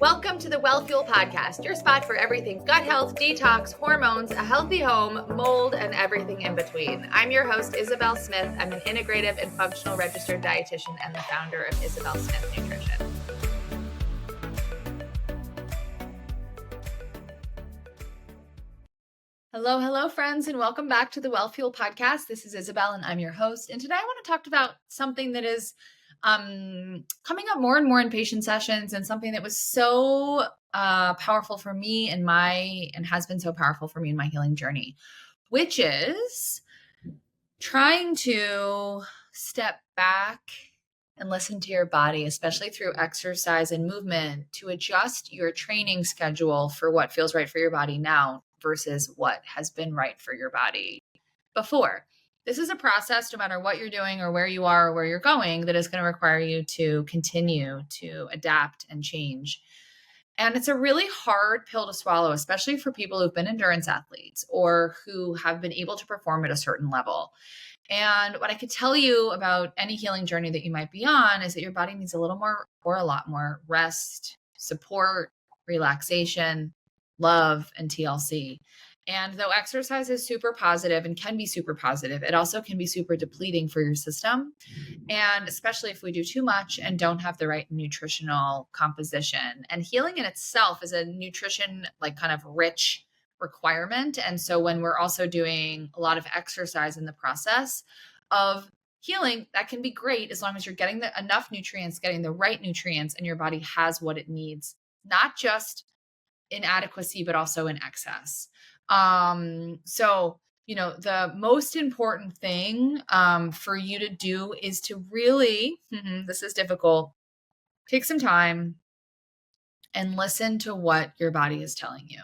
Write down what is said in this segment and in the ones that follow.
Welcome to the Wellfuel Podcast, your spot for everything gut health, detox, hormones, a healthy home, mold, and everything in between. I'm your host, Isabel Smith. I'm an integrative and functional registered dietitian and the founder of Isabel Smith Nutrition. Hello, friends, and welcome back to the Wellfuel Podcast. This is Isabel, and I'm your host. And today I want to talk about something that is coming up more and more in patient sessions, and something that was so powerful for me and has been so powerful for me in my healing journey, which is trying to step back and listen to your body, especially through exercise and movement, to adjust your training schedule for what feels right for your body now versus what has been right for your body before. This is a process, no matter what you're doing or where you are or where you're going, that is going to require you to continue to adapt and change. And it's a really hard pill to swallow, especially for people who've been endurance athletes or who have been able to perform at a certain level. And what I could tell you about any healing journey that you might be on is that your body needs a little more or a lot more rest, support, relaxation, love, and TLC. And though exercise is super positive and can be super positive, it also can be super depleting for your system. And especially if we do too much and don't have the right nutritional composition. And healing in itself is a nutrition, like kind of rich requirement. And so when we're also doing a lot of exercise in the process of healing, that can be great as long as you're getting enough nutrients, getting the right nutrients, and your body has what it needs, not just inadequacy, but also in excess. So, the most important thing for you to do is to really, this is difficult, take some time and listen to what your body is telling you.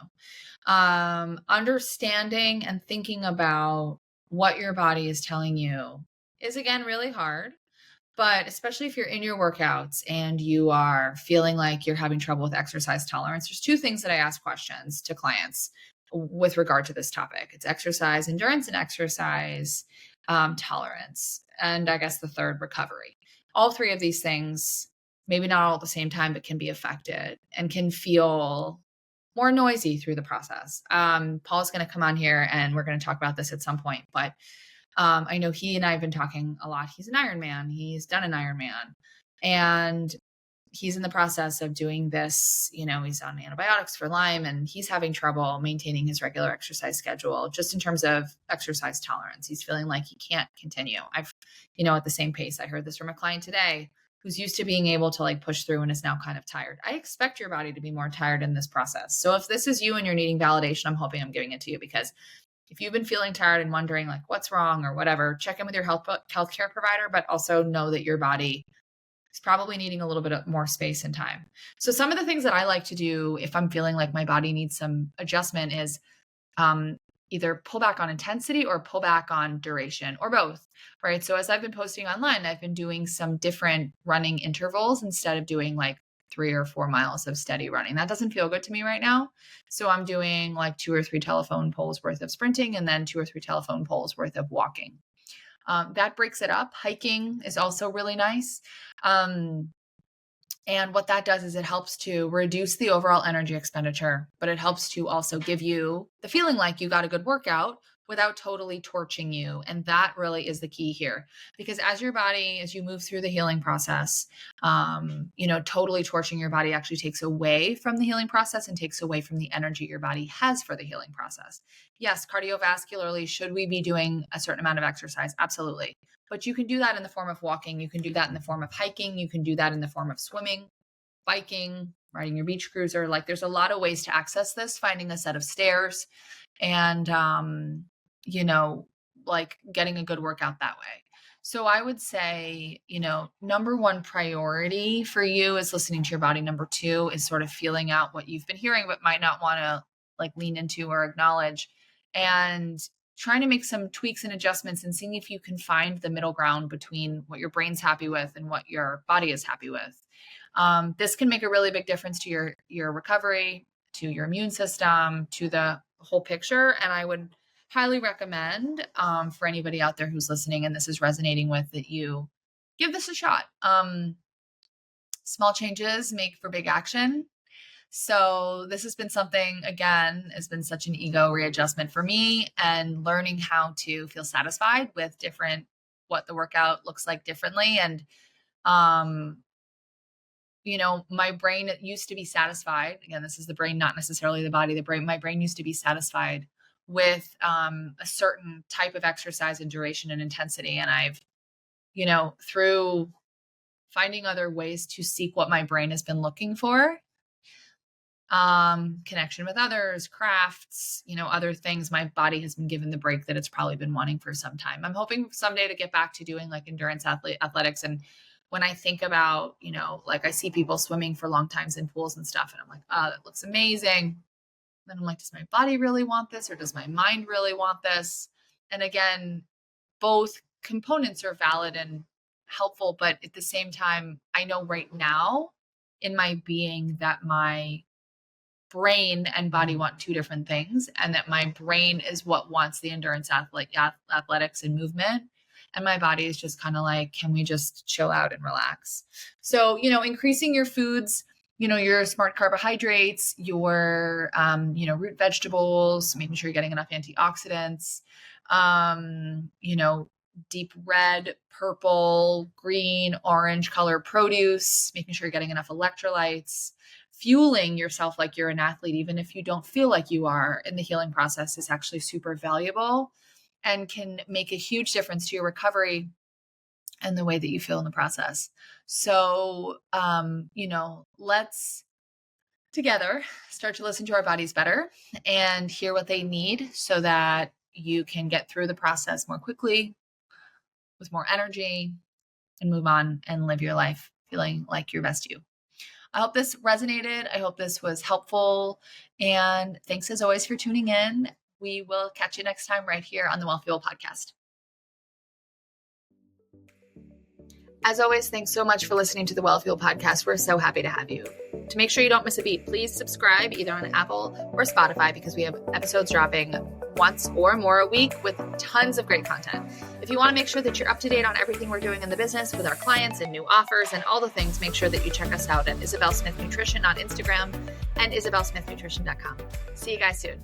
Understanding and thinking about what your body is telling you is, again, really hard. But especially if you're in your workouts and you are feeling like you're having trouble with exercise tolerance, there's two things that I ask questions to clients with regard to this topic. It's exercise endurance and exercise tolerance. And I guess the third, recovery. All three of these things, maybe not all at the same time, but can be affected and can feel more noisy through the process. Paul's going to come on here and we're going to talk about this at some point, but I know he and I have been talking a lot. He's an Ironman. He's done an Ironman, and he's in the process of doing this. He's on antibiotics for Lyme, and he's having trouble maintaining his regular exercise schedule just in terms of exercise tolerance. He's feeling like he can't continue. At the same pace. I heard this from a client today who's used to being able to push through and is now kind of tired. I expect your body to be more tired in this process. So if this is you and you're needing validation, I'm hoping I'm giving it to you, because if you've been feeling tired and wondering what's wrong or whatever, check in with your healthcare provider, but also know that your body is probably needing a little bit more space and time. So some of the things that I like to do if I'm feeling like my body needs some adjustment is either pull back on intensity or pull back on duration, or both, right? So as I've been posting online, I've been doing some different running intervals instead of doing 3 or 4 miles of steady running. That doesn't feel good to me right now. So I'm doing 2 or 3 telephone poles worth of sprinting and then 2 or 3 telephone poles worth of walking. That breaks it up. Hiking is also really nice. And what that does is it helps to reduce the overall energy expenditure, but it helps to also give you the feeling like you got a good workout without totally torching you. And that really is the key here, because as you move through the healing process, totally torching your body actually takes away from the healing process and takes away from the energy your body has for the healing process. Yes, cardiovascularly, should we be doing a certain amount of exercise? Absolutely. But you can do that in the form of walking. You can do that in the form of hiking. You can do that in the form of swimming, biking, riding your beach cruiser. There's a lot of ways to access this, finding a set of stairs and, getting a good workout that way. So I would say, number one priority for you is listening to your body. Number two is sort of feeling out what you've been hearing, but might not want to lean into or acknowledge, and trying to make some tweaks and adjustments and seeing if you can find the middle ground between what your brain's happy with and what your body is happy with. This can make a really big difference to your recovery, to your immune system, to the whole picture. And I would highly recommend for anybody out there who's listening and this is resonating with, that you give this a shot. Small changes make for big action. So this has been something, again, has been such an ego readjustment for me, and learning how to feel satisfied with what the workout looks like differently. And, my brain used to be satisfied. Again, this is the brain, not necessarily the body. My brain used to be satisfied with a certain type of exercise and duration and intensity. And I've, through finding other ways to seek what my brain has been looking for, connection with others, crafts, other things, my body has been given the break that it's probably been wanting for some time. I'm hoping someday to get back to doing like endurance athletics. And when I think about, like I see people swimming for long times in pools and stuff, and I'm like, oh, that looks amazing. Then I'm like, does my body really want this, or does my mind really want this? And again, both components are valid and helpful, but at the same time, I know right now in my being that my brain and body want two different things, and that my brain is what wants the endurance athletics and movement. And my body is just kind of like, can we just chill out and relax? So, increasing your foods, your smart carbohydrates, your, root vegetables, making sure you're getting enough antioxidants, deep red, purple, green, orange color produce, making sure you're getting enough electrolytes, fueling yourself like you're an athlete, even if you don't feel like you are in the healing process, is actually super valuable and can make a huge difference to your recovery and the way that you feel in the process. So, let's together start to listen to our bodies better and hear what they need so that you can get through the process more quickly, with more energy, and move on and live your life feeling like your best you. I hope this resonated. I hope this was helpful. And thanks as always for tuning in. We will catch you next time right here on the Wellfuel Podcast. As always, thanks so much for listening to the Wellfuel Podcast. We're so happy to have you. To make sure you don't miss a beat, please subscribe either on Apple or Spotify, because we have episodes dropping once or more a week with tons of great content. If you want to make sure that you're up to date on everything we're doing in the business with our clients and new offers and all the things, make sure that you check us out at Isabel Smith Nutrition on Instagram and isabelsmithnutrition.com. See you guys soon.